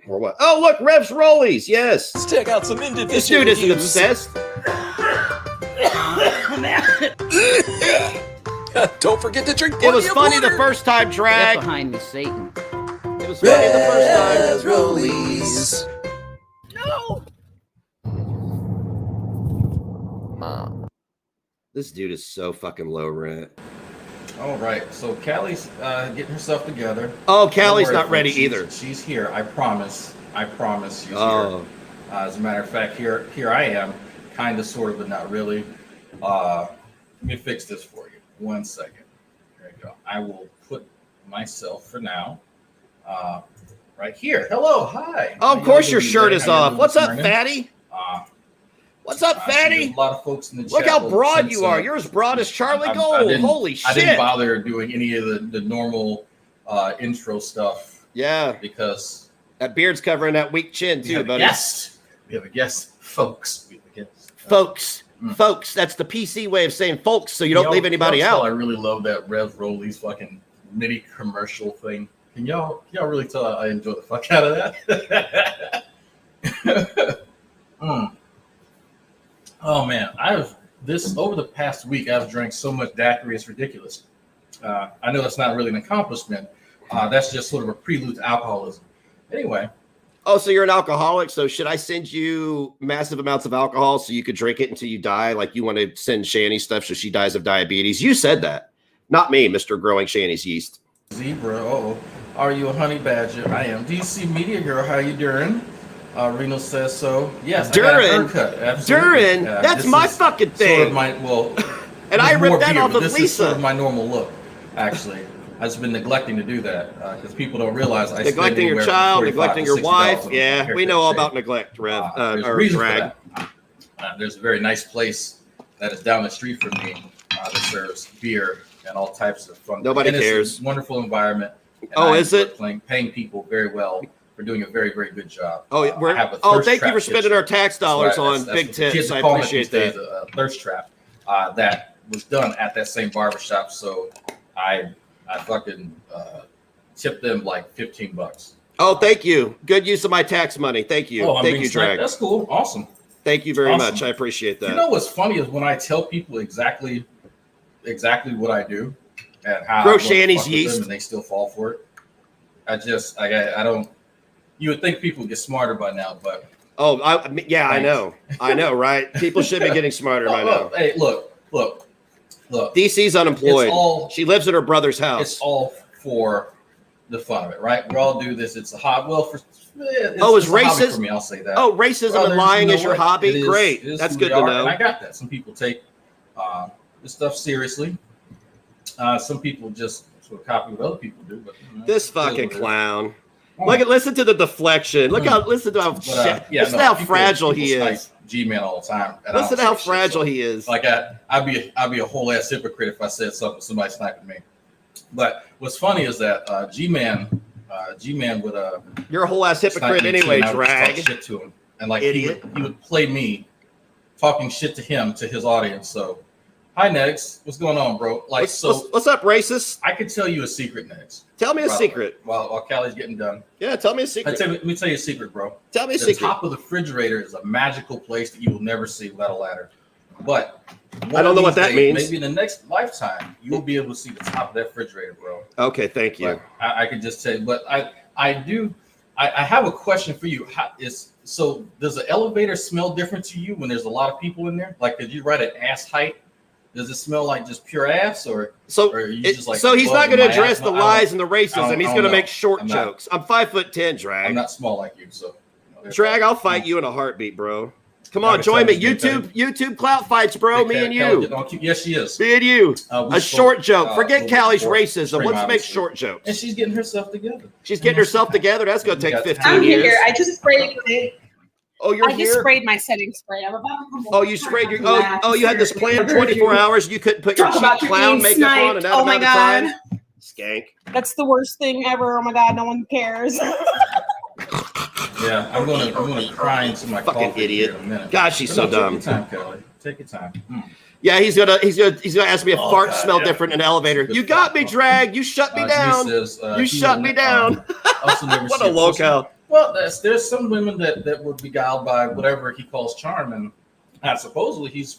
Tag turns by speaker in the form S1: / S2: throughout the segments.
S1: Or what? Oh, look, Rev's Rollies. Yes.
S2: Let's check out some individual
S1: This dude isn't
S2: views.
S1: obsessed.
S2: Don't forget to drink.
S1: It was funny
S2: water.
S1: the first time,
S3: Get
S1: Drag.
S3: behind me, Satan.
S1: It was funny the first time.
S2: Rev's Rollies.
S3: No.
S2: Mom.
S1: This dude is so fucking low rent.
S4: All right, so Callie's getting herself together.
S1: Oh, Callie's
S4: Don't worry,
S1: not ready
S4: folks.
S1: either.
S4: She's here. I promise. I promise she's
S1: Oh.
S4: here. As a matter of fact, here I am, kind of, sort of, but not really. Let me fix this for you. 1 second. There you go. I will put myself for now right here. Hello, hi.
S1: Oh, of course your shirt is off. What's up, fatty? What's up, fatty?
S4: A lot of folks in the chat.
S1: Look how
S4: will
S1: broad
S4: sense,
S1: you are. You're as broad as Charlie
S4: I
S1: Gold.
S4: didn't-
S1: Holy
S4: I didn't
S1: shit.
S4: bother doing any of the normal intro stuff
S1: Yeah.
S4: because
S1: That beard's covering that weak chin,
S4: we
S1: too,
S4: have a
S1: buddy.
S4: guest. We have a guest, folks. We have a guest.
S1: Folks. Folks. That's the PC way of saying folks, so you don't leave anybody
S4: tell
S1: out.
S4: I really love that Rev Rollies fucking mini commercial thing. Can y'all really tell I enjoy the fuck out of that? Oh man, over the past week I've drank so much daiquiri, it's ridiculous. I know that's not really an accomplishment. That's just sort of a prelude to alcoholism. Anyway,
S1: Oh, so you're an alcoholic. So should I send you massive amounts of alcohol so you could drink it until you die? Like you want to send Shani stuff so she dies of diabetes? You said that. Not me, Mr. Growing Shani's Yeast.
S4: Zebra, are you a honey badger? I am. DC Media Girl, how you doing? Reno says so. Yes, I got a haircut. Absolutely.
S1: Durin, that's my fucking thing.
S4: Sort of
S1: and I ripped that off of
S4: this
S1: Lisa.
S4: is sort of my normal look, actually. I've just been neglecting to do that because people don't realize I
S1: neglecting your child, neglecting your wife. Yeah, we know all about neglect, Rev.
S4: There's a
S1: Or
S4: reason
S1: drag.
S4: for that. There's a very nice place that is down the street from me that serves beer and all types of fun.
S1: Nobody
S4: and it's
S1: cares.
S4: a wonderful environment. And
S1: Oh,
S4: I
S1: is
S4: enjoy
S1: it?
S4: paying people very well for doing a very, very good job.
S1: Oh,
S4: I have a
S1: thank
S4: thirst
S1: you
S4: trap
S1: for spending
S4: kitchen.
S1: our tax dollars on
S4: That's
S1: big
S4: what the kids
S1: tips. I
S4: call it
S1: appreciate
S4: these days,
S1: that.
S4: a thirst trap that was done at that same barbershop. So I fucking tipped them like $15.
S1: Oh, thank you. Good use of my tax money. Thank you.
S4: Oh, I'm
S1: Thank
S4: being
S1: you,
S4: sniped.
S1: Drag.
S4: That's cool. Awesome.
S1: Thank you very
S4: Awesome.
S1: much. I appreciate that.
S4: You know what's funny is when I tell people exactly what I do and how
S1: Grow
S4: I work
S1: Shani's
S4: fuck with
S1: yeast.
S4: them and they still fall for it. I don't. You would think people would get smarter by now, but
S1: I know, right? People should be getting smarter by now.
S4: Hey, look.
S1: DC's unemployed.
S4: It's all-
S1: She lives at her brother's house.
S4: It's all for the fun of it, right? We all do this. It's a hobby. Well,
S1: is
S4: it's a hobby
S1: racist
S4: for me? I'll say that.
S1: Oh, racism
S4: Brothers,
S1: and lying
S4: you know
S1: is your
S4: what?
S1: hobby?
S4: It is-
S1: Great.
S4: it is
S1: That's
S4: who
S1: good
S4: we
S1: to
S4: are,
S1: know.
S4: And I got that. Some people take this stuff seriously. Some people just sort of copy what other people do. But
S1: This
S4: it is
S1: fucking
S4: what it is.
S1: clown.
S4: Mm.
S1: Listen to the deflection. Listen to how how
S4: people-
S1: fragile he
S4: people
S1: is.
S4: snipe G-Man all the time. And I
S1: Listen to
S4: don't
S1: how
S4: say shit,
S1: fragile
S4: so,
S1: he is.
S4: Like I'd be a whole ass hypocrite if I said something somebody sniping me. But what's funny is that G-Man would
S1: You're a whole ass hypocrite
S4: snipe me too,
S1: anyway,
S4: and I would just
S1: drag.
S4: talk shit to him, and like
S1: Idiot.
S4: he would play me talking shit to him to his audience. So, hi Nex, what's going on, bro? Like
S1: What's up, racist?
S4: I could tell you a secret, Nex.
S1: Tell me a
S4: by the way,
S1: secret.
S4: While Callie's getting done.
S1: Yeah, tell me a secret.
S4: Let me tell you a secret, bro.
S1: Tell me a
S4: The
S1: secret.
S4: top of the refrigerator is a magical place that you will never see without a ladder. But
S1: I don't know what that means.
S4: Maybe in the next lifetime, you'll be able to see the top of that refrigerator, bro.
S1: Okay, thank you.
S4: But I could just tell you, but I have a question for you. So does the elevator smell different to you when there's a lot of people in there? Like, did you ride at ass height? Does it smell like just pure ass, or
S1: he's
S4: just like
S1: not going to
S4: my
S1: address
S4: ass?
S1: the lies and the racism. He's going to
S4: know.
S1: make short
S4: I'm not-
S1: jokes. I'm 5'10", drag.
S4: I'm not small like you, so there's
S1: Drag,
S4: that.
S1: I'll fight you in a heartbeat, bro. Come
S4: I
S1: on,
S4: can
S1: join me.
S4: tell you,
S1: YouTube clout fights, bro. Me and you.
S4: Yes, she is.
S1: Me and you.
S4: We
S1: A
S4: spoke,
S1: short joke. Forget
S4: over
S1: Callie's
S4: before
S1: racism.
S4: stream,
S1: Let's make
S4: obviously.
S1: short
S4: And
S1: jokes.
S4: she's getting herself together.
S1: She's getting herself together. That's going to take
S4: I'm
S1: 15
S5: I'm
S1: years.
S5: here. I just sprayed it.
S1: Oh, you're
S5: I just
S1: here?
S5: sprayed my setting spray. I'm about to come
S1: Oh, you sprayed your. Oh, you had this planned 24 hours. You couldn't put your
S5: Talk
S1: cheap
S5: about
S1: clown
S5: being
S1: makeup on and
S5: sniped.
S1: that
S5: Oh my
S1: amount of
S5: God.
S1: time. Skank.
S5: That's the worst thing ever. Oh my God, no one cares.
S4: Yeah, I'm gonna cry into my
S1: Fucking
S4: coffee
S1: idiot.
S4: here in a minute.
S1: God, she's
S4: But
S1: so
S4: no,
S1: dumb.
S4: Take your time, Kelly. Take your time.
S1: Yeah, he's gonna ask me if
S4: Oh,
S1: farts
S4: God,
S1: smell
S4: yeah.
S1: different in an elevator.
S4: Good
S1: You got
S4: thought.
S1: me, drag. You shut me down.
S4: Says,
S1: You shut me down.
S4: also never
S1: What
S4: see
S1: a loco.
S4: Well, there's some women that would be beguiled by whatever he calls charm, and supposedly he's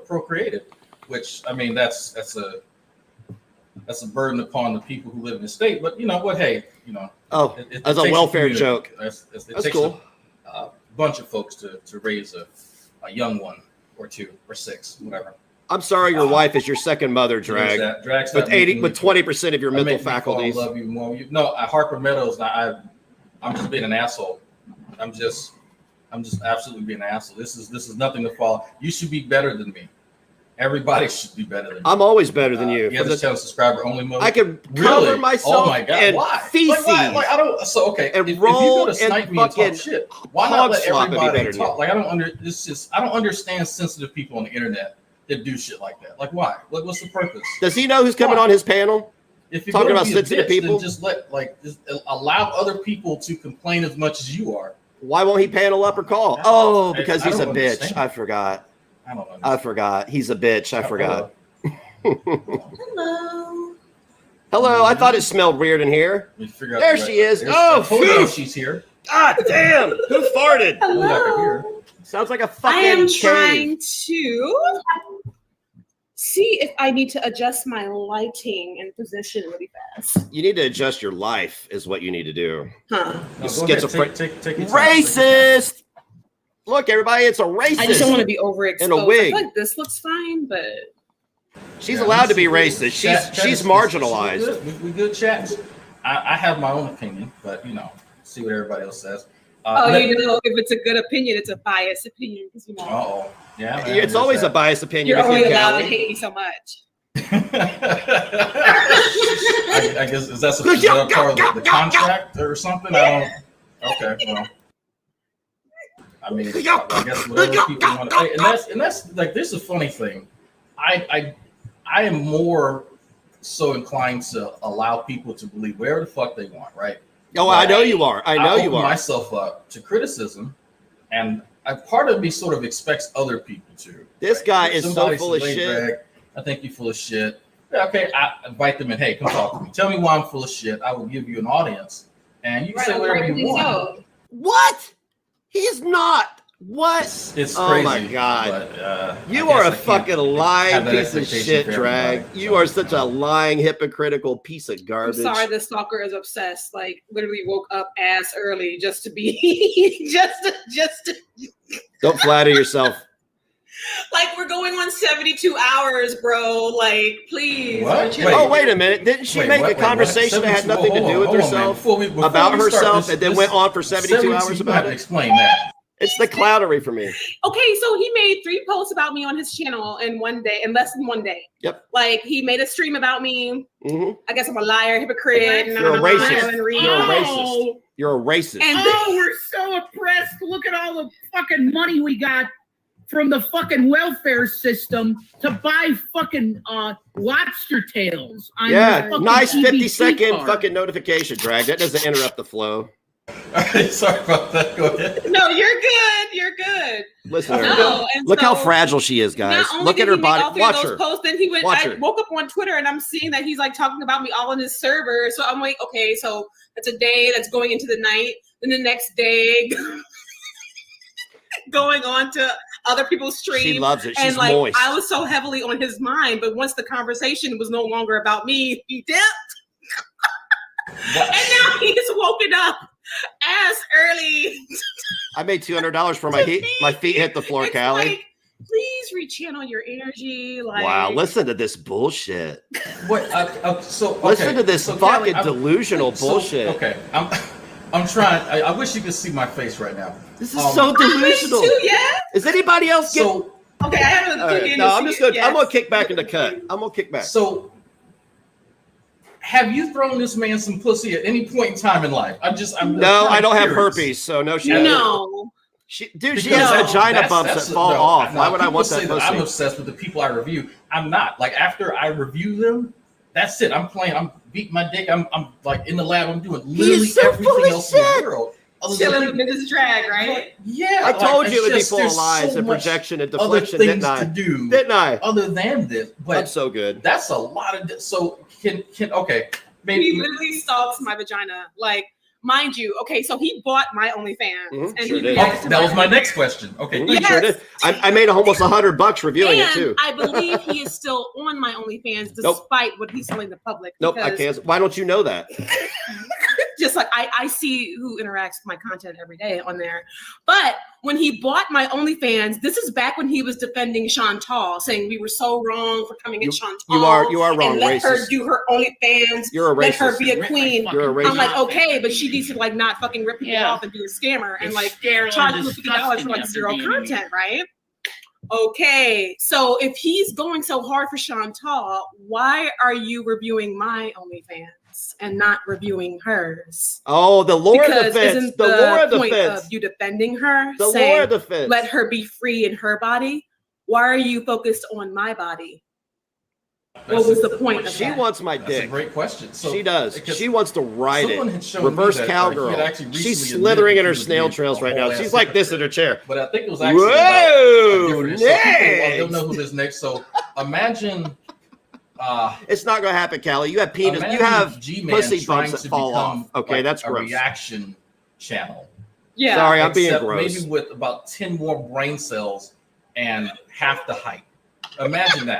S4: procreated, which I mean that's a burden upon the people who live in the state. But you know what? Hey, you know,
S1: as a welfare joke.
S4: It
S1: That's
S4: takes
S1: cool.
S4: a bunch of folks to raise a young one or two or six, whatever.
S1: I'm sorry, your wife is your second mother, Drag.
S4: Drag's
S1: With 20% of your mental faculties.
S4: Love you more. No, Harper Meadows. I'm just being an asshole. I'm just absolutely being an asshole. This is nothing to follow. You should be better than me. Everybody should be better than me.
S1: I'm always better than you.
S4: You have this channel subscriber only mode.
S1: I can cover myself.
S4: Oh my god!
S1: And
S4: why?
S1: feces.
S4: Like, I don't. So okay.
S1: And
S4: if you
S1: roll
S4: go to snipe
S1: and
S4: me and
S1: fucking
S4: talk shit, why not let
S1: hog slop would be better
S4: everybody
S1: than
S4: talk?
S1: you.
S4: Like I don't understand sensitive people on the internet that do shit like that. Like why? Like what's the purpose?
S1: Does he know who's coming on his panel?
S4: If you're
S1: Talking
S4: gonna
S1: about
S4: be a
S1: sensitive
S4: bitch,
S1: people?
S4: then just allow other people to complain as much as you are.
S1: Why won't he panel up or call? Oh, because
S4: I
S1: he's a
S4: don't
S1: bitch.
S4: understand.
S1: I forgot.
S4: I don't know.
S1: I forgot. He's a bitch. I forgot.
S5: Hello.
S1: Hello. I thought it smelled weird in here. There she is. Oh, phew.
S4: She's here.
S1: God damn. Who farted?
S5: Hello.
S1: Sounds like a fucking
S5: I am
S1: cave.
S5: trying to see if I need to adjust my lighting and position really fast.
S1: You need to adjust your life is what you need to do.
S5: Huh.
S4: No,
S1: You
S4: go ahead.
S1: schizophrenic.
S4: Take your time.
S1: Racist. Look, everybody, it's a racist.
S5: I just don't want to be overexposed.
S1: In a
S5: I
S1: wig.
S5: feel like this looks fine, but
S1: She's allowed to be racist. She's marginalized.
S4: We good chats. I have my own opinion, but you know, see what everybody else says.
S5: you know, if it's a good opinion, it's a biased opinion because you know.
S4: Oh, yeah. Man,
S1: It's always a biased opinion.
S5: You're
S1: with
S5: only
S1: you,
S5: allowed to
S1: Callie.
S5: hate me so much.
S4: I guess is that part of the contract or something? I don't. Okay, well. I mean, I guess whatever people want to. And that's like this is a funny thing. I am more so inclined to allow people to believe whatever the fuck they want, right?
S1: Oh, I know you are. I know you
S4: open
S1: are.
S4: myself up to criticism, and part of me sort of expects other people to.
S1: This guy
S4: If
S1: is so
S4: somebody
S1: full of
S4: says, "Hey,
S1: shit."
S4: Greg, I think you're full of shit. Yeah, okay, I invite them in. Hey, come talk to me. Tell me why I'm full of shit. I will give you an audience, and you can say whatever you want.
S1: What? He's not. What?
S4: It's
S1: Oh
S4: crazy.
S1: my God.
S4: But,
S1: You
S4: I
S1: are
S4: guess
S1: a
S4: I can't
S1: fucking lying
S4: have that
S1: piece of
S4: expectation
S1: shit,
S4: for
S1: Drag.
S4: everybody,
S1: You
S4: so,
S1: are such
S4: you
S1: a
S4: know.
S1: lying, hypocritical piece of
S5: I'm
S1: garbage.
S5: sorry, the stalker is obsessed. Like, literally woke up ass early just to be, just to.
S1: Don't flatter yourself.
S5: Like, we're going on 72 hours, bro. Like, please.
S4: What?
S5: Wait.
S1: Oh, wait a minute. Didn't she make a conversation that had nothing to do with herself? About herself and then went on for 72 hours about it?
S4: Explain that.
S1: It's the clownery for me.
S5: Okay, so he made 3 posts about me on his channel in one day, in less than one day.
S1: Yep.
S5: Like, he made a stream about me.
S1: Mm-hmm.
S5: I guess I'm a liar, hypocrite.
S1: You're a racist.
S5: You're
S1: You're a racist. You're a racist.
S5: And
S3: we're so oppressed. Look at all the fucking money we got from the fucking welfare system to buy fucking lobster tails. On
S1: Yeah,
S3: your fucking
S1: nice
S3: EBT
S1: 50-second
S3: card.
S1: fucking notification, Drag. That doesn't interrupt the flow.
S4: Sorry about that. Go ahead.
S5: no, you're good. You're good.
S1: Listen to her.
S5: No, and
S1: Look how
S5: so-
S1: fragile she is, guys.
S5: Not only
S1: Look
S5: did
S1: at her
S5: he make all
S1: body.
S5: three of
S1: Watch
S5: those
S1: her.
S5: posts, then he went.
S1: Watch
S5: I
S1: her.
S5: woke up on Twitter and I'm seeing that he's like talking about me all on his server. So I'm like, okay, so that's a day that's going into the night. Then the next day, going on to other people's streams.
S1: She loves it. She's
S5: and like,
S1: moist.
S5: I was so heavily on his mind, but once the conversation was no longer about me, he dipped. And now he's woken up ass early.
S1: I made $200 for my feet hit the floor,
S5: It's
S1: Callie.
S5: like, please rechannel your energy. Like,
S1: Wow, listen to this bullshit.
S4: What? So okay,
S1: Listen to this
S4: so
S1: fucking
S4: Callie,
S1: delusional bullshit.
S4: Okay, I'm trying. I wish you could see my face right now.
S1: This is so
S5: I wish
S1: delusional.
S5: too, yeah.
S1: Is anybody else getting?
S4: So
S5: Okay, I haven't.
S1: All right, no, I'm just gonna. I'm gonna kick back into cut. I'm gonna kick back.
S4: So, have you thrown this man some pussy at any point in time in life?
S1: No, I don't have
S4: curious.
S1: herpes, so no. She
S5: No.
S1: She
S4: Because
S1: has vagina
S4: that's-
S1: bumps
S4: that's-
S1: that fall
S4: no,
S1: off.
S4: no,
S1: Why would I
S4: people
S1: want
S4: say
S1: that
S4: I'm
S1: pussy?
S4: obsessed with the people I review. I'm not. Like after I review them, that's it. I'm playing. I'm beating my dick. I'm like in the lab. I'm doing literally
S1: so full
S4: everything
S1: of
S4: else in
S1: shit.
S4: the world. Other
S5: Chilling
S4: than-
S5: with Mrs. Drag, right?
S4: Yeah,
S1: I told
S4: like,
S1: you it would be
S4: it's
S1: full of
S4: there's
S1: lies
S4: so
S1: and
S4: much
S1: projection and
S4: other
S1: deflection,
S4: things
S1: didn't I?
S4: to do
S1: Didn't I?
S4: other than this.
S1: I'm
S4: But
S1: so good.
S4: that's a lot of. So can okay
S5: He
S4: maybe
S5: literally stalks my vagina. Like, mind you, okay, so he bought my OnlyFans,
S1: Mhm,
S5: and
S1: sure
S5: he
S1: did.
S5: reacted to
S4: That was my
S5: OnlyFans.
S4: next question. Okay.
S1: You sure did. I made almost $100 reviewing it too.
S5: I believe he is still on my OnlyFans
S1: Nope.
S5: despite what he's telling the public.
S1: Nope, I
S5: because
S1: can't. Why don't you know that?
S5: just like I see who interacts with my content every day on there. But when he bought my OnlyFans, this is back when he was defending Chantal, saying we were so wrong for coming at Chantal.
S1: You are wrong,
S5: and let her
S1: racist.
S5: do her OnlyFans.
S1: You're a
S5: Let her
S1: racist.
S5: be a queen.
S1: You're a racist.
S5: I'm like, okay, but she needs to like not fucking rip people
S3: Yeah.
S5: off and be a scammer and
S3: It's
S5: like
S3: sterile
S5: charge
S3: and
S5: people $50 for like
S3: disgusting
S5: zero
S3: after being
S5: content, right? Okay, so if he's going so hard for Chantal, why are you reviewing my OnlyFans and not reviewing hers?
S1: Oh, the Laura
S5: Because
S1: defense.
S5: isn't
S1: The Laura
S5: point
S1: defense.
S5: of you defending her,
S1: The
S5: saying
S1: Laura defense.
S5: let her be free in her body? Why are you focused on my body? What was the point of
S1: She
S5: that?
S1: wants my
S4: That's a
S1: dick.
S4: great question. So
S1: She does.
S4: because
S1: She wants to ride
S4: someone
S1: it.
S4: had shown me
S1: Reverse
S4: that,
S1: cowgirl.
S4: he had actually
S1: She's
S4: recently
S1: slithering in
S4: admitted
S1: her
S4: he was
S1: snail
S4: being
S1: trails
S4: a
S1: right now.
S4: whole-ass
S1: She's like this in
S4: hypocrite.
S1: her chair.
S4: But I think it was actually
S1: Whoa!
S4: about a different. So people
S1: Next.
S4: don't know who this next. So imagine.
S1: It's not going to happen, Callie. You have penis.
S4: imagine
S1: You have
S4: G-Man
S1: pussy
S4: trying
S1: bumps that
S4: to
S1: fall
S4: become,
S1: off. Okay,
S4: like,
S1: that's
S4: a
S1: gross.
S4: reaction channel.
S5: Yeah.
S1: Sorry, I'm being
S4: Except
S1: gross.
S4: maybe with about 10 more brain cells and half the height. Imagine that,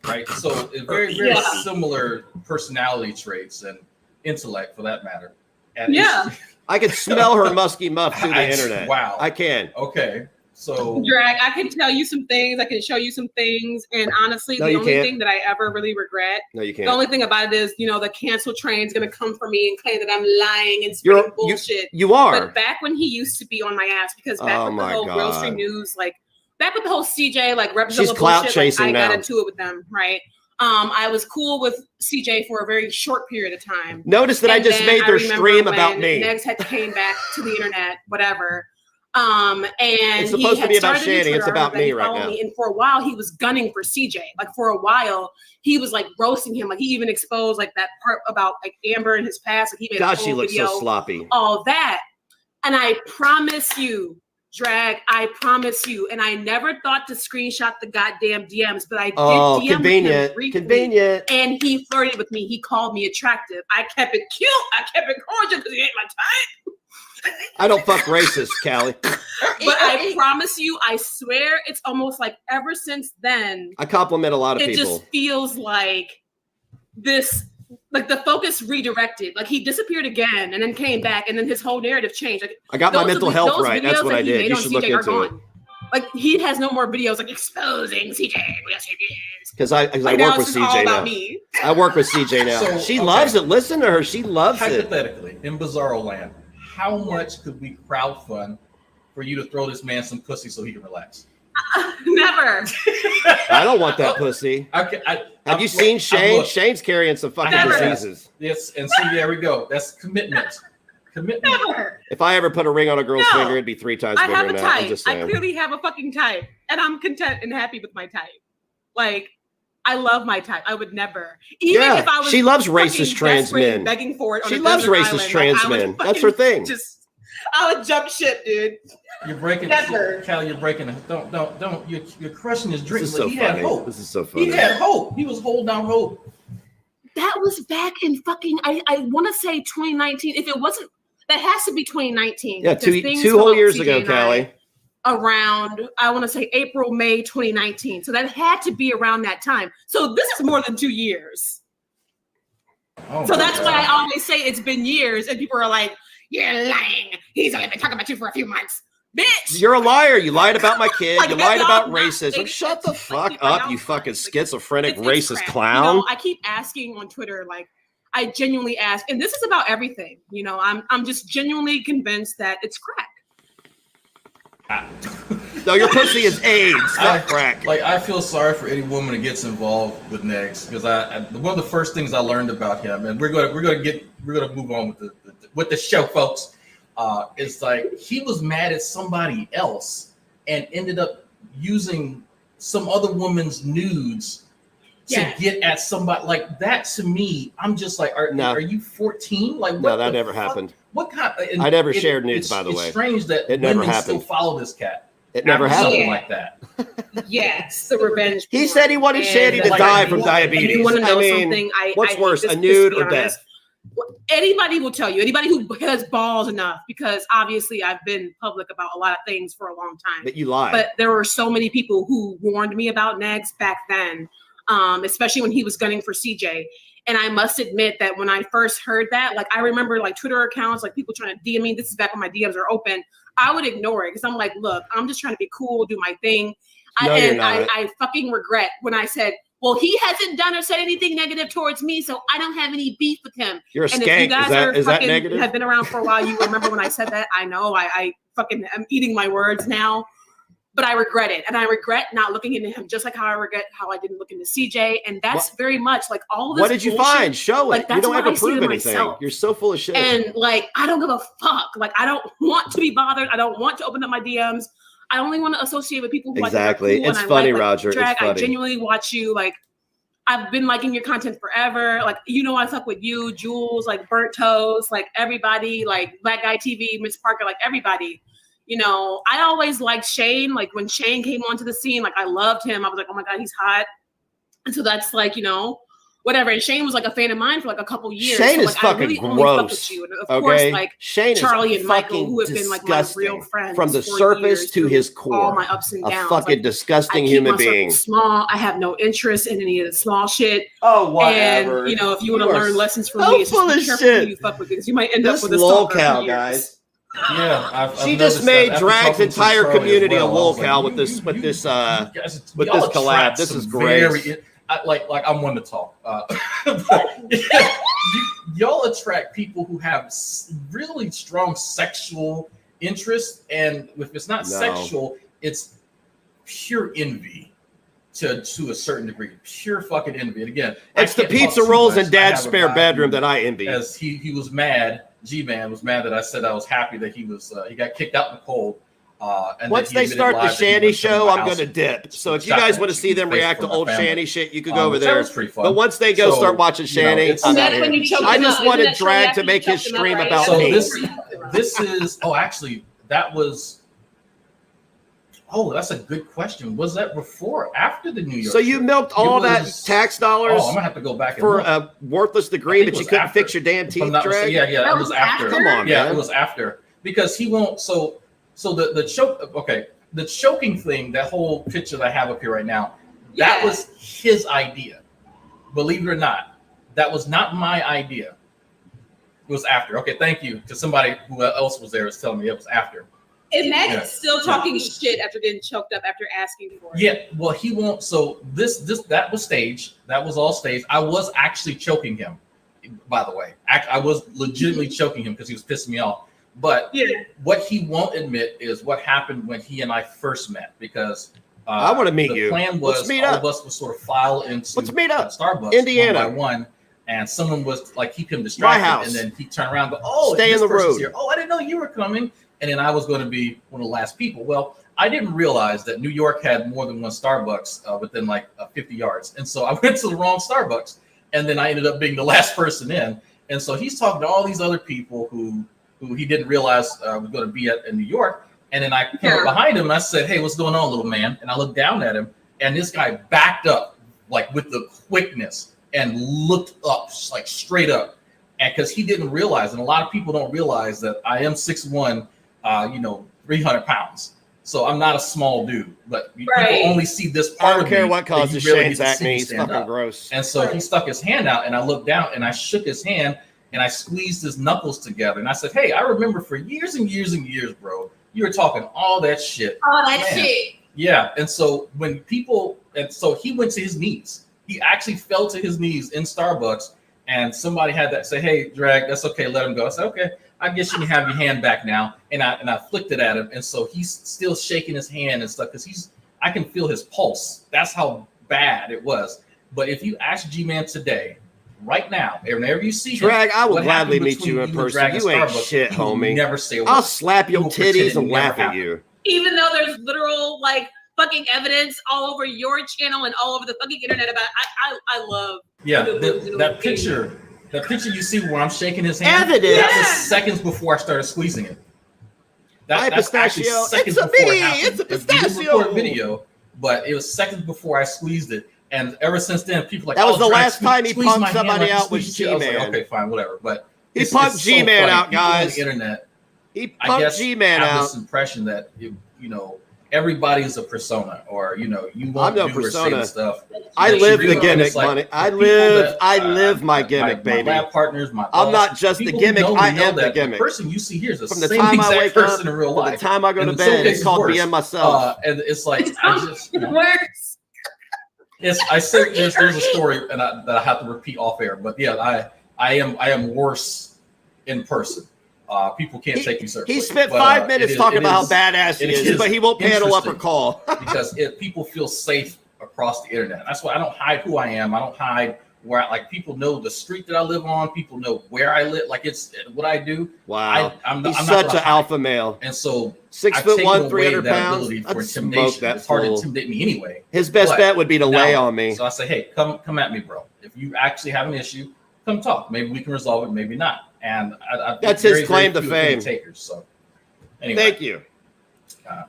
S4: right? So it's very, very
S5: Yeah.
S4: similar personality traits and intellect, for that matter. And
S5: Yeah.
S1: I can smell her musky muff through the
S4: I-
S1: internet.
S4: wow.
S1: I can.
S4: Okay, so
S5: Drag, I can tell you some things, I can show you some things, and honestly,
S1: No,
S5: the
S1: you
S5: only
S1: can't.
S5: thing that I ever really regret,
S1: No, you
S5: the
S1: can't.
S5: only thing about it is, you know, the cancel train's gonna come for me and claim that I'm lying and
S1: You're-
S5: spreading bullshit.
S1: You are.
S5: But back when he used to be on my ass, because back
S1: Oh
S5: with the
S1: my
S5: whole Real Street
S1: God.
S5: News, like back with the whole CJ, like
S1: She's
S5: representative
S1: clout
S5: bullshit,
S1: chasing
S5: like, I
S1: now.
S5: got into it with them, right? I was cool with CJ for a very short period of time.
S1: Notice that I
S5: And
S1: just
S5: then
S1: made their
S5: remember
S1: stream
S5: when
S1: about me.
S5: Negs had came back to the internet, whatever. And
S1: It's supposed
S5: he
S1: to
S5: had
S1: be about
S5: started a new
S1: Shanny. It's
S5: Twitter
S1: about
S5: that
S1: me
S5: he
S1: right
S5: followed
S1: now.
S5: me, and for a while he was gunning for CJ. Like for a while, he was like roasting him. Like he even exposed like that part about like Amber and his past. Like he made a
S1: Gosh,
S5: whole
S1: she looks
S5: video,
S1: so sloppy.
S5: all that. And I promise you, Drag, I promise you. And I never thought to screenshot the goddamn DMs, but I did
S1: Oh,
S5: DM
S1: convenient.
S5: with him briefly.
S1: Convenient.
S5: And he flirted with me. He called me attractive. I kept it cute. I kept it gorgeous because he ain't my type.
S1: I don't fuck racist, Callie.
S5: But I promise you, I swear, it's almost like ever since then,
S1: I compliment a lot of
S5: it
S1: people.
S5: just feels like this, like the focus redirected. Like he disappeared again and then came back, and then his whole narrative changed. Like
S1: I got my
S5: those
S1: mental
S5: of-
S1: health
S5: those
S1: right. That's
S5: videos
S1: what
S5: that
S1: I
S5: he
S1: did.
S5: made
S1: You
S5: on
S1: should look
S5: CJ are
S1: into it.
S5: gone. Like he has no more videos like exposing CJ. Yes, he is.
S1: Because I
S5: Like
S1: work
S5: now
S1: with
S5: it's just all
S1: CJ
S5: about
S1: now.
S5: me.
S1: I work with CJ now.
S4: So,
S1: She
S4: okay.
S1: loves it. Listen to her. She loves it.
S4: hypothetically, in Bizarro Land, how much could we crowdfund for you to throw this man some pussy so he can relax?
S5: Never.
S1: I don't want that pussy. Have you seen Shane?
S4: looked.
S1: Shane's carrying some fucking
S5: Never.
S1: diseases.
S4: Yes, and see, there we go. That's commitment. Commitment.
S5: Never.
S1: If I ever put a ring on a girl's
S5: No.
S1: finger, it'd be 3 times
S5: I
S1: bigger
S5: have a
S1: than that. I'm
S5: type.
S1: just
S5: I
S1: saying.
S5: clearly have a fucking type, and I'm content and happy with my type. Like, I love my type. I would never, even
S1: Yeah,
S5: if I was.
S1: she loves
S5: fucking
S1: racist trans
S5: desperate and
S1: men.
S5: begging for it. On
S1: She
S5: a
S1: loves
S5: desert
S1: racist
S5: island,
S1: trans
S5: like, I would
S1: men. That's her
S5: fucking
S1: thing.
S5: Just, I would jump ship, dude.
S4: You're breaking,
S5: Never.
S4: Callie. You're breaking. Don't. You're crushing his dreams.
S1: This is so
S4: He had
S1: funny.
S4: hope.
S1: This is so
S4: He
S1: funny.
S4: had hope. He was holding out hope.
S5: That was back in fucking. I want to say 2019. If it wasn't, that has to be 2019.
S1: Yeah,
S5: because
S1: two
S5: things
S1: whole
S5: fell
S1: years
S5: CJ
S1: ago,
S5: and I
S1: Callie.
S5: Around, I want to say April, May 2019. So that had to be around that time. So this is more than 2 years.
S4: Oh
S5: So
S4: my
S5: that's
S4: God.
S5: why I always say it's been years, and people are like, "You're lying. He's only been talking about you for a few months, bitch."
S1: You're a liar. You lied about my kid.
S5: Like,
S1: You lied
S5: y'all
S1: about
S5: not-
S1: racism.
S5: they-
S1: Shut the
S5: like,
S1: fuck
S5: people,
S1: up,
S5: y'all
S1: you fucking
S5: like,
S1: schizophrenic
S5: It's
S1: racist
S5: crap.
S1: clown.
S5: You know, I keep asking on Twitter, like, I genuinely ask, and this is about everything. You know, I'm just genuinely convinced that it's crack.
S1: No, your pussy is AIDS,
S4: I-
S1: not crack.
S4: Like, I feel sorry for any woman that gets involved with Negs, because one of the first things I learned about him, and we're gonna move on with the show, folks. Is like he was mad at somebody else and ended up using some other woman's nudes to
S5: Yeah.
S4: get at somebody. Like that, to me, I'm just like, are you 14? Like,
S1: No,
S4: what
S1: that
S4: the
S1: never
S4: fuck?
S1: happened.
S4: What kind? And
S1: I never shared nudes,
S4: it's-
S1: by the way.
S4: It's strange that
S1: It never
S4: women
S1: happened.
S4: still follow this cat.
S1: It never
S4: after something
S1: happened.
S4: like that.
S5: Yes, the revenge.
S1: He
S5: porn.
S1: said he wanted
S5: And,
S1: Shanny to
S4: like,
S1: die
S4: you
S1: from
S4: wanna-
S1: diabetes.
S5: You want to know
S1: I mean,
S5: something?
S1: what's
S5: I hate
S1: worse,
S5: this,
S1: a
S5: to
S1: nude
S5: be
S1: or
S5: honest.
S1: death?
S5: Anybody will tell you, anybody who has balls enough, because obviously I've been public about a lot of things for a long time.
S1: But you lied.
S5: But there were so many people who warned me about Negs back then, especially when he was gunning for CJ. And I must admit that when I first heard that, like I remember like Twitter accounts, like people trying to DM me, this is back when my DMs are open, I would ignore it because I'm like, look, I'm just trying to be cool, do my thing. I fucking regret when I said, well, he hasn't done or said anything negative towards me, so I don't have any beef with him.
S1: You're a
S5: and
S1: skank.
S5: If you guys
S1: is that negative?
S5: have been around for a while, you remember when I said that. I know I fucking am eating my words now, but I regret it. And I regret not looking into him, just like how I regret how I didn't look into CJ. And that's very much like all of this.
S1: What did you
S5: bullshit,
S1: find? Show it.
S5: Like,
S1: You don't
S5: what
S1: ever
S5: I see
S1: prove
S5: to
S1: anything.
S5: myself.
S1: You're so full of shit.
S5: And like, I don't give a fuck. Like, I don't want to be bothered. I don't want to open up my DMs. I only want to associate with people who
S1: exactly.
S5: I think are cool
S1: It's
S5: and
S1: funny,
S5: I like.
S1: Roger.
S5: Drag,
S1: it's funny.
S5: I genuinely watch you. Like, I've been liking your content forever. Like, you know, I fuck with you, Jules, like Burnt Toast, like everybody, like Black Guy TV, Miss Parker, like everybody. You know, I always liked Shane. Like when Shane came onto the scene, like I loved him. I was like, oh my God, he's hot. And so that's like, you know, whatever. And Shane was like a fan of mine for like a couple years.
S1: Shane
S5: so,
S1: is
S5: like,
S1: fucking
S5: I really
S1: gross.
S5: only fuck with you. And of course, like
S1: Shane
S5: Charlie
S1: is
S5: and Michael, who have been like my
S1: disgusting.
S5: real friends
S1: From the
S5: for
S1: surface
S5: years,
S1: to
S5: through
S1: his core.
S5: all my ups and
S1: A
S5: downs.
S1: fucking
S5: Like,
S1: disgusting
S5: I keep
S1: human
S5: my circle
S1: being.
S5: small. I have no interest in any of the small shit.
S1: Oh, whatever.
S5: And you know, if you want to
S1: You are
S5: learn lessons from
S1: so
S5: me, it's just
S1: full
S5: be
S1: of
S5: careful
S1: shit.
S5: who you fuck with, because you might end up
S1: This
S5: with a
S1: lol
S5: stalker
S1: cow,
S5: for years.
S1: guys.
S4: Yeah, I've
S1: She
S4: noticed
S1: just made
S4: that. After
S1: Drag's
S4: talking to
S1: entire
S4: Charlie as
S1: community
S4: well,
S1: a
S4: I
S1: lol
S4: was like,
S1: cow
S4: you-
S1: with this
S4: you guys-
S1: with
S4: y'all
S1: this collab.
S4: attract
S1: This
S4: some
S1: is great.
S4: like I'm one to talk. Y'all attract people who have really strong sexual interest, and if it's not sexual, it's pure envy to a certain degree. Pure fucking envy. And again,
S1: It's the pizza rolls in Dad's spare bedroom that I envy.
S4: As he was mad. G-Man was mad that I said I was happy that he was he got kicked out in the cold. And
S1: once they start the Shanny show, I'm going to dip. So if you guys want to see them react to old Shanny shit, you could go over there. But once they go start watching Shanny, I'm out
S5: when
S1: here.
S5: you choke
S1: I
S5: him
S1: just
S5: up.
S1: wanted
S5: Isn't that shortly
S1: Drag
S5: after
S1: to
S5: you
S1: make his
S5: choked him up,
S1: stream
S5: right?
S1: about
S4: So
S1: me.
S4: this is actually that was that's a good question. Was that before or after the New York?
S1: So you
S4: trip?
S1: milked
S4: It
S1: all that
S4: was-
S1: tax dollars
S4: I'm gonna have to go back and
S1: for
S4: look.
S1: a worthless degree,
S4: I think
S1: but
S4: it
S1: you
S4: was
S1: couldn't
S4: after.
S1: fix your damn
S4: If I'm
S1: teeth,
S4: not
S1: Drag?
S4: mistaken, yeah,
S5: That
S4: it was
S5: was
S4: after.
S5: after?
S1: Come on,
S4: Yeah,
S1: man.
S4: it was after because he won't. So the choke. Okay, the choking thing. That whole picture that I have up here right now. That
S5: Yeah.
S4: was his idea. Believe it or not, that was not my idea. It was after. Okay, thank you. Because somebody who else was there was telling me it was after.
S5: And Max
S4: Yeah.
S5: is still talking shit after getting choked up after asking for it.
S4: Yeah, well, he won't. So that was staged. That was all staged. I was actually choking him, by the way. I was legitimately choking him because he was pissing me off. But what he won't admit is what happened when he and I first met. Because
S1: I want to meet
S4: the
S1: you.
S4: plan was
S1: Let's meet
S4: all
S1: up.
S4: of us would sort of file into
S1: Let's meet up.
S4: Starbucks,
S1: Indiana.
S4: one by one, and someone was like keep him distracted,
S1: house.
S4: and then he turned around, and go, "Oh,
S1: Stay
S4: this
S1: on the
S4: person's
S1: road.
S4: here. Oh, I didn't know you were coming." And then I was going to be one of the last people. Well, I didn't realize that New York had more than one Starbucks within like 50 yards, and so I went to the wrong Starbucks, and then I ended up being the last person in. And so he's talking to all these other people who he didn't realize was going to be in New York. And then I came up behind him and I said, "Hey, what's going on, little man?" And I looked down at him, and this guy backed up like with the quickness and looked up, like straight up. And because he didn't realize, and a lot of people don't realize that I am 6'1", 300 pounds. So I'm not a small dude, but people only see this
S1: I
S4: part
S1: don't
S4: of
S1: care
S4: me
S1: what
S4: that
S1: causes
S4: you really
S1: Shane's
S4: get to see me
S1: acne. It's
S4: stand
S1: fucking
S4: up.
S1: gross.
S4: And so he stuck his hand out, and I looked down, and I shook his hand, and I squeezed his knuckles together, and I said, "Hey, I remember for years and years and years, bro, you were talking all that shit."
S5: All that
S4: Man.
S5: shit.
S4: Yeah, and so so he went to his knees. He actually fell to his knees in Starbucks, and somebody had that say, "Hey, Drag, that's okay, let him go." I said, "Okay, I guess you can have your hand back now." And I flicked it at him, and so he's still shaking his hand and stuff because I can feel his pulse. That's how bad it was. But if you ask G-Man today, right now, whenever you see him,
S1: Drag, I will
S4: what
S1: gladly
S4: happened
S1: meet you in
S4: between and
S1: person.
S4: Drag
S1: You
S4: and
S1: ain't
S4: Starbucks,
S1: shit,
S4: he will
S1: homie.
S4: Never say a word.
S1: I'll slap your
S4: will pretend
S1: titties
S4: it
S1: and
S4: never
S1: laugh at
S4: happened.
S1: you.
S5: Even though there's literal like fucking evidence all over your channel and all over the fucking internet about I love
S4: that picture you see where I'm shaking his hand,
S1: Evidence.
S4: that was seconds before I started squeezing it. That's actually
S1: pistachio.
S4: seconds
S1: It's a
S4: before
S1: me.
S4: it happened.
S1: It's a
S4: If you didn't
S1: pistachio.
S4: record a video, but it was seconds before I squeezed it. And ever since then, people like
S1: That was
S4: oh,
S1: the
S4: Drag,
S1: last time he
S4: squeeze my
S1: punked
S4: hand
S1: somebody
S4: like you
S1: out with
S4: squeeze your-" I was
S1: G-Man.
S4: like, okay, fine, whatever. But
S1: He
S4: it's
S1: punked
S4: so
S1: G-Man
S4: funny.
S1: out,
S4: People on
S1: guys.
S4: the internet,
S1: He
S4: I
S1: punked
S4: guess,
S1: G-Man
S4: have
S1: out.
S4: this impression that you know everybody is a persona, or you know you
S1: I'm
S4: won't
S1: no
S4: do or say
S1: persona.
S4: the stuff.
S1: I
S4: that
S1: live
S4: you
S1: the
S4: do. And
S1: gimmick,
S4: it's like
S1: money.
S4: the
S1: I
S4: people
S1: live my
S4: that,
S1: gimmick, baby.
S4: My lab partners, my
S1: I'm
S4: boss,
S1: not just the
S4: people who
S1: gimmick.
S4: know me
S1: I
S4: know
S1: am the
S4: that
S1: gimmick.
S4: The person you see here is the
S1: From the
S4: same
S1: time I
S4: exact
S1: wake
S4: person
S1: up
S4: in real
S1: to the
S4: life.
S1: time I go
S4: And
S1: to
S4: in some
S1: bed, it's
S4: cases
S1: called
S4: worse.
S1: being myself.
S4: And it's like I just
S5: Worse.
S4: I said there's a story and that I have to repeat off air, but yeah, I am worse in person. People can't take you seriously.
S1: He spent
S4: But,
S1: 5 minutes talking about how badass he
S4: it
S1: is,
S4: is
S1: but he won't panel up or
S4: interesting.
S1: call.
S4: Because people feel safe across the internet. That's why I don't hide who I am. I don't hide where like people know the street that I live on. People know where I live. Like it's what I do.
S1: Wow,
S4: I'm
S1: he's
S4: not
S1: such
S4: gonna
S1: an
S4: hide.
S1: alpha male.
S4: And so
S1: 6'1",
S4: I've taken away
S1: 300
S4: that
S1: pounds.
S4: ability for
S1: I'd smoke
S4: intimidation.
S1: that
S4: It's hard to
S1: fool.
S4: intimidate me anyway.
S1: His best
S4: But
S1: bet would be to
S4: now-
S1: lay on me.
S4: So I say, hey, come at me, bro. If you actually have an issue, come talk. Maybe we can resolve it. Maybe not. And I
S1: That's his claim to fame.
S4: Takers. So anyway,
S1: Thank you.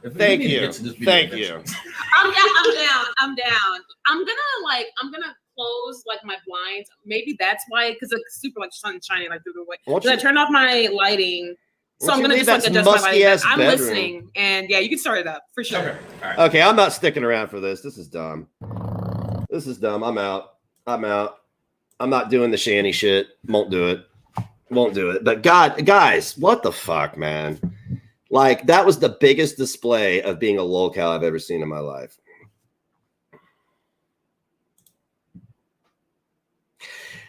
S4: if we
S1: Thank
S4: need to
S1: you.
S4: get to this video
S1: Thank you.
S4: eventually.
S5: I'm down. I'm down. I'm gonna close like my blinds. Maybe that's why, because it's super like sun shining like through the way.
S1: Won't
S5: Because I
S1: you-
S5: turned off my lighting, so
S1: won't
S5: I'm
S1: you
S5: gonna
S1: leave
S5: just like
S1: that
S5: adjust my lighting.
S1: musty-ass
S5: I'm
S1: bedroom?
S5: listening, and yeah, you can start it up for sure.
S4: Okay. All right.
S1: Okay, I'm not sticking around for this. This is dumb. This is dumb. I'm out. I'm not doing the shanty shit. Won't do it. But God, guys, what the fuck, man? Like, that was the biggest display of being a lolcow I've ever seen in my life.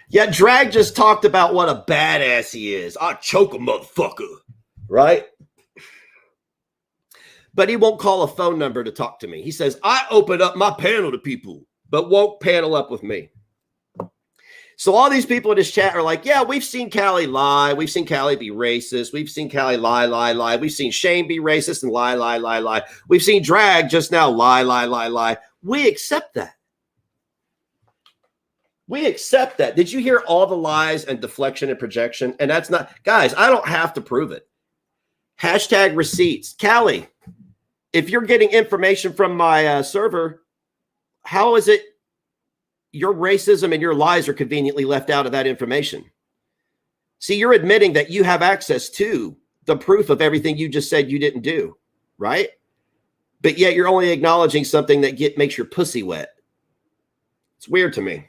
S1: Yeah, Drag just talked about what a badass he is. I'll choke a motherfucker, right? But he won't call a phone number to talk to me. He says, I open up my panel to people, but won't panel up with me. So all these people in this chat are like, yeah, we've seen Callie lie. We've seen Callie be racist. We've seen Callie lie. We've seen Shane be racist and lie. We've seen Drag just now lie. We accept that. We accept that. Did you hear all the lies and deflection and projection? And that's not, guys, I don't have to prove it. Hashtag receipts. Callie, if you're getting information from my server, how is it your racism and your lies are conveniently left out of that information? See, you're admitting that you have access to the proof of everything you just said you didn't do, right? But yet you're only acknowledging something that makes your pussy wet. It's weird to me.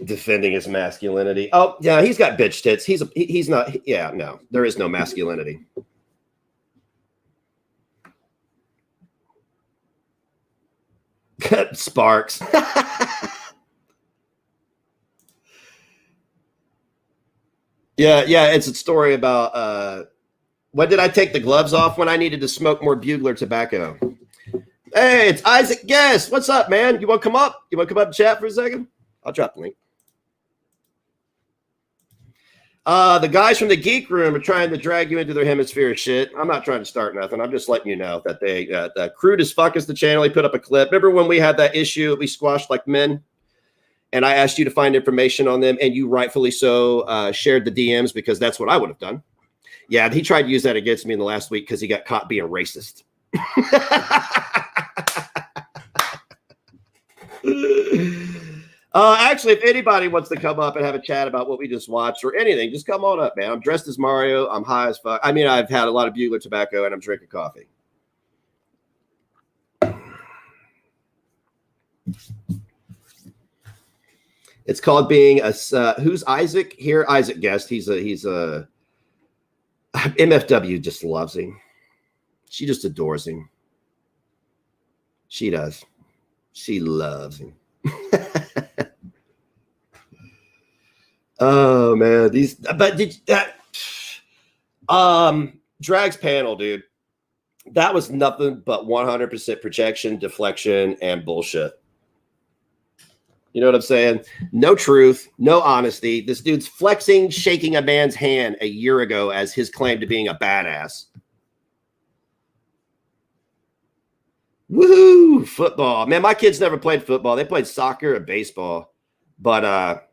S1: Defending his masculinity. Oh, yeah, he's got bitch tits. He's not. Yeah, no, there is no masculinity. Sparks. Yeah, it's a story about when did I take the gloves off? When I needed to smoke more Bugler tobacco. Hey, it's Isaac Guest. What's up, man? You want to come up? You want to come up and chat for a second? I'll drop the link. The guys from the Geek Room are trying to drag you into their hemisphere of shit. I'm not trying to start nothing. I'm just letting you know that they crude as fuck is the channel. He put up a clip. Remember when we had that issue that we squashed like men? And I asked you to find information on them, and you rightfully so shared the DMs because that's what I would have done. Yeah, he tried to use that against me in the last week because he got caught being racist. Actually, if anybody wants to come up and have a chat about what we just watched or anything, just come on up, man. I'm dressed as Mario. I'm high as fuck. I mean, I've had a lot of Bugler tobacco and I'm drinking coffee. It's called being a who's Isaac here? Isaac Guest. He's a MFW just loves him. She just adores him. She does. She loves him. Oh man, Drag's panel, dude. That was nothing but 100% projection, deflection, and bullshit. You know what I'm saying? No truth, no honesty. This dude's flexing, shaking a man's hand a year ago as his claim to being a badass. Woohoo! Football. Man, my kids never played football. They played soccer and baseball, but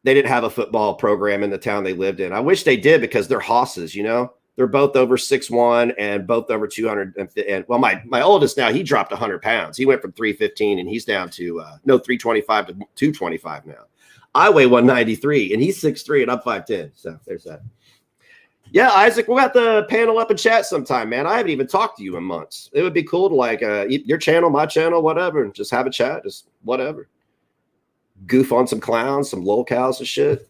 S1: they didn't have a football program in the town they lived in. I wish they did because they're hosses, you know? They're both over 6'1" and both over 250. And well, my oldest now, he dropped 100 pounds. He went from 315 and he's down to 325 to 225 now. I weigh 193 and he's 6'3" and I'm 5'10". So there's that. Yeah, Isaac, we'll have to panel up and chat sometime, man. I haven't even talked to you in months. It would be cool to like your channel, my channel, whatever, and just have a chat, just whatever. Goof on some clowns, some lolcows and shit.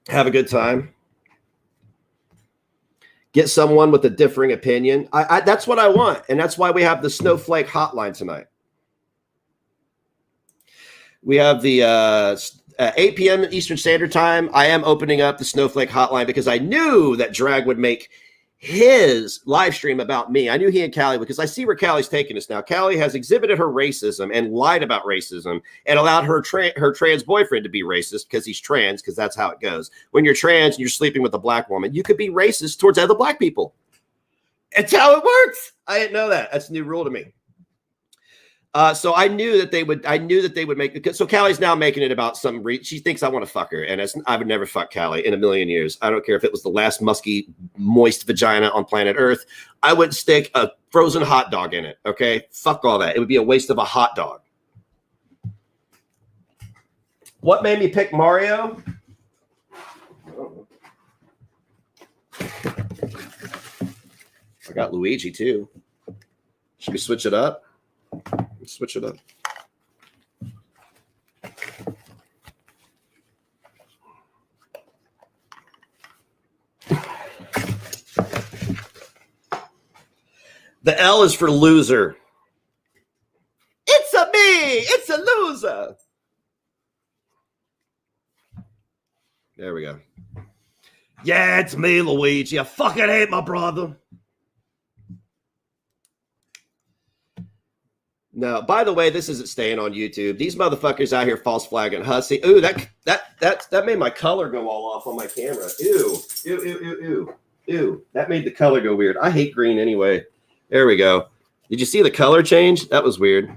S1: Have a good time. Get someone with a differing opinion. That's what I want. And that's why we have the Snowflake hotline tonight. We have the 8 p.m. Eastern Standard Time. I am opening up the Snowflake hotline because I knew that Drag would make his live stream about me. I knew he and Callie, because I see where Callie's taking us now. Callie has exhibited her racism and lied about racism and allowed her trans boyfriend to be racist because he's trans, because that's how it goes. When you're trans and you're sleeping with a black woman, you could be racist towards other black people. It's how it works. I didn't know that. That's a new rule to me. So I knew that they would make it. So Callie's now making it about some she thinks I want to fuck her. And I would never fuck Callie in a million years. I don't care if it was the last musky, moist vagina on planet Earth. I wouldn't stick a frozen hot dog in it. Okay. Fuck all that. It would be a waste of a hot dog. What made me pick Mario? I got Luigi too. Should we switch it up? Switch it up. The L is for loser. It's a me. It's a loser. There we go. Yeah, it's me, Luigi. I fucking hate my brother. No, by the way, this isn't staying on YouTube. These motherfuckers out here false flagging Hussy. Ooh, that made my color go all off on my camera. Ew. That made the color go weird. I hate green anyway. There we go. Did you see the color change? That was weird.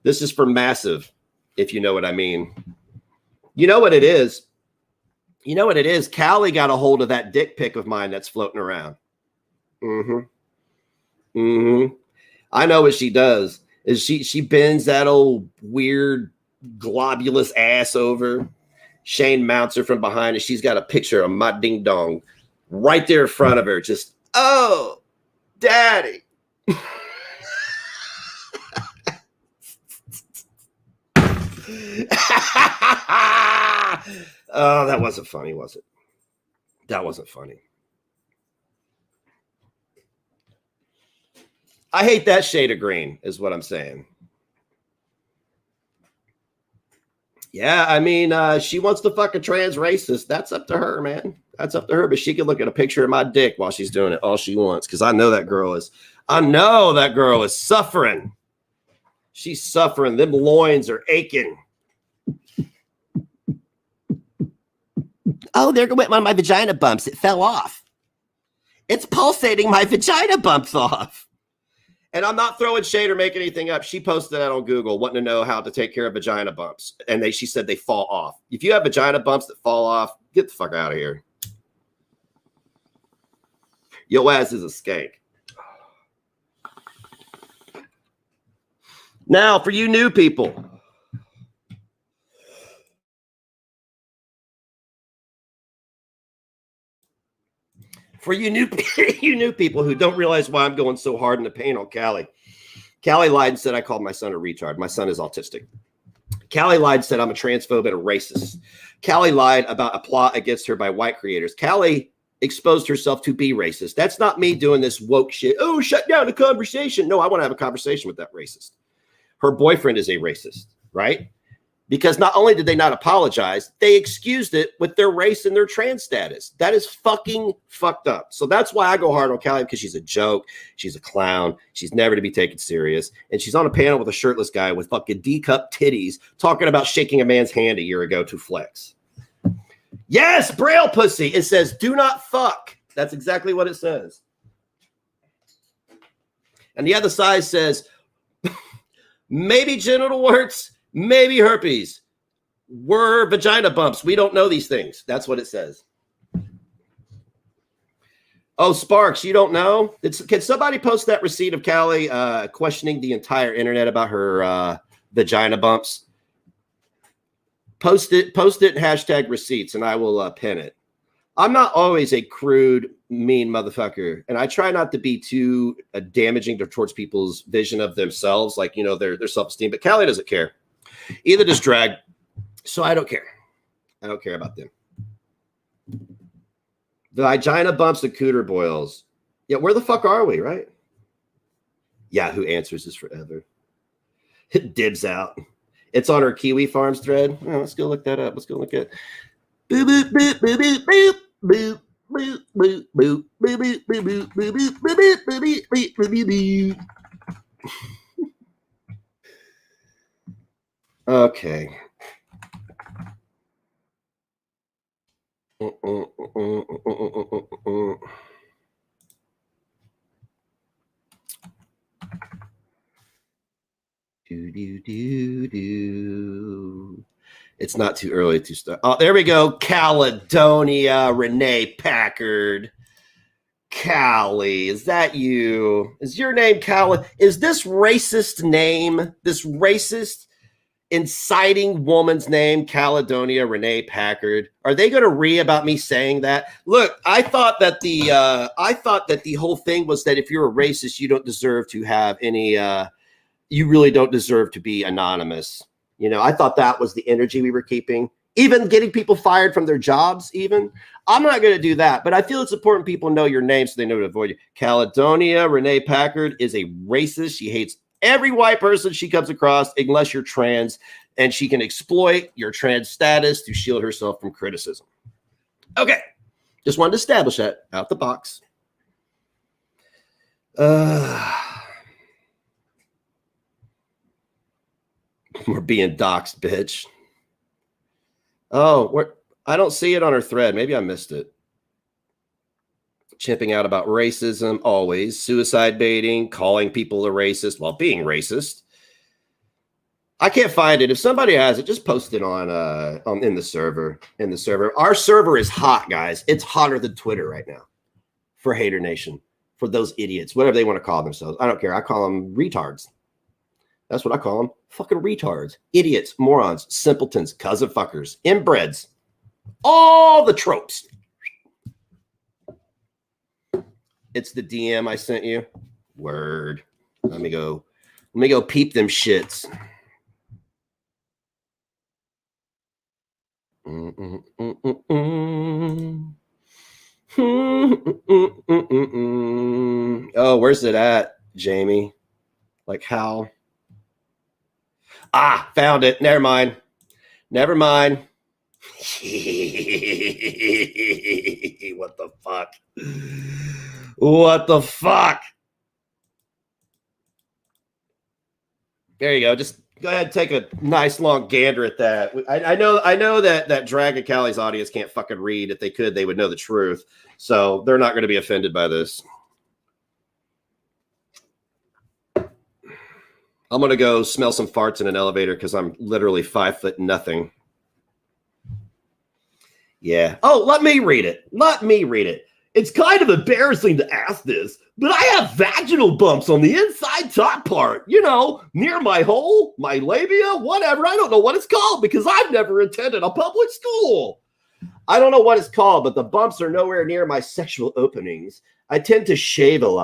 S1: This is for massive, if you know what I mean. You know what it is? You know what it is? Callie got a hold of that dick pic of mine that's floating around. I know what she does is she bends that old weird globulous ass over. Shane mounts her from behind and she's got a picture of my ding dong right there in front of her. Just, oh, daddy. Oh, that wasn't funny, was it? That wasn't funny. I hate that shade of green is what I'm saying. Yeah, I mean, she wants to fuck a trans racist. That's up to her, man. That's up to her. But she can look at a picture of my dick while she's doing it all she wants. Because I know that girl is suffering. She's suffering. Them loins are aching. Oh, there went one of my vagina bumps. It fell off. It's pulsating. My vagina bumps off. And I'm not throwing shade or making anything up. She posted that on Google, wanting to know how to take care of vagina bumps. And she said they fall off. If you have vagina bumps that fall off, get the fuck out of here. Your ass is a skank. Now, for you new people. For you new people who don't realize why I'm going so hard in the paint on Callie. Callie lied and said I called my son a retard. My son is autistic. Callie lied and said I'm a transphobe and a racist. Callie lied about a plot against her by white creators. Callie exposed herself to be racist. That's not me doing this woke shit. Oh, shut down the conversation. No, I want to have a conversation with that racist. Her boyfriend is a racist, right? Because not only did they not apologize, they excused it with their race and their trans status. That is fucking fucked up. So that's why I go hard on Callie, because she's a joke. She's a clown. She's never to be taken serious. And she's on a panel with a shirtless guy with fucking D-cup titties talking about shaking a man's hand a year ago to flex. Yes, Braille pussy. It says, do not fuck. That's exactly what it says. And the other side says, maybe genital warts, maybe herpes. We're vagina bumps. We don't know these things. That's what it says. Oh, Sparks, you don't know? Can somebody post that receipt of Callie questioning the entire internet about her vagina bumps? Post it, hashtag receipts, and I will pin it. I'm not always a crude, mean motherfucker, and I try not to be too damaging towards people's vision of themselves, like, you know, their self-esteem. But Callie doesn't care. Either does drag, so I don't care. I don't care about them. The vagina bumps and cooter boils. Yeah, where the fuck are we, right? Yahoo Answers is forever. Dibs out. It's on our Kiwi Farms thread. Oh, let's go look that up. Let's go look at boop boop boop boop boop boop boop boop boop boop boop boop boop boop boop boop boop boop. Okay. It's not too early to start. Oh, there we go. Caledonia, Renee Packard. Callie, is that you? Is your name Callie? Is this racist name, this racist inciting woman's name, Caledonia Renee Packard? Are they going to read about me saying that? Look, I thought that the whole thing was that if you're a racist, you don't deserve to have any. You really don't deserve to be anonymous. You know, I thought that was the energy we were keeping. Even getting people fired from their jobs. Even I'm not going to do that, but I feel it's important people know your name so they know to avoid you. Caledonia Renee Packard is a racist. She hates every white person she comes across, unless you're trans, and she can exploit your trans status to shield herself from criticism. Okay. Just wanted to establish that out the box. We're being doxxed, bitch. Oh, I don't see it on her thread. Maybe I missed it. Chimping out about racism, always. Suicide baiting, calling people a racist while being racist. I can't find it. If somebody has it, just post it on in the server. In the server. Our server is hot, guys. It's hotter than Twitter right now. For Hater Nation. For those idiots. Whatever they want to call themselves. I don't care. I call them retards. That's what I call them. Fucking retards. Idiots. Morons. Simpletons. Cousin fuckers. Inbreds. All the tropes. It's the DM I sent you. Word. Let me go peep them shits. Oh, where's it at, Jamie? Like how? Ah, found it. Never mind. Never mind. What the fuck? What the fuck? There you go. Just go ahead and take a nice long gander at that. I know that Dragon Callie's audience can't fucking read. If they could, they would know the truth. So they're not going to be offended by this. I'm going to go smell some farts in an elevator because I'm literally 5 foot nothing. Yeah. Oh, let me read it. Let me read it. It's kind of embarrassing to ask this, but I have vaginal bumps on the inside top part, you know, near my hole, my labia, whatever. I don't know what it's called because I've never attended a public school. I don't know what it's called, but the bumps are nowhere near my sexual openings. I tend to shave a lot.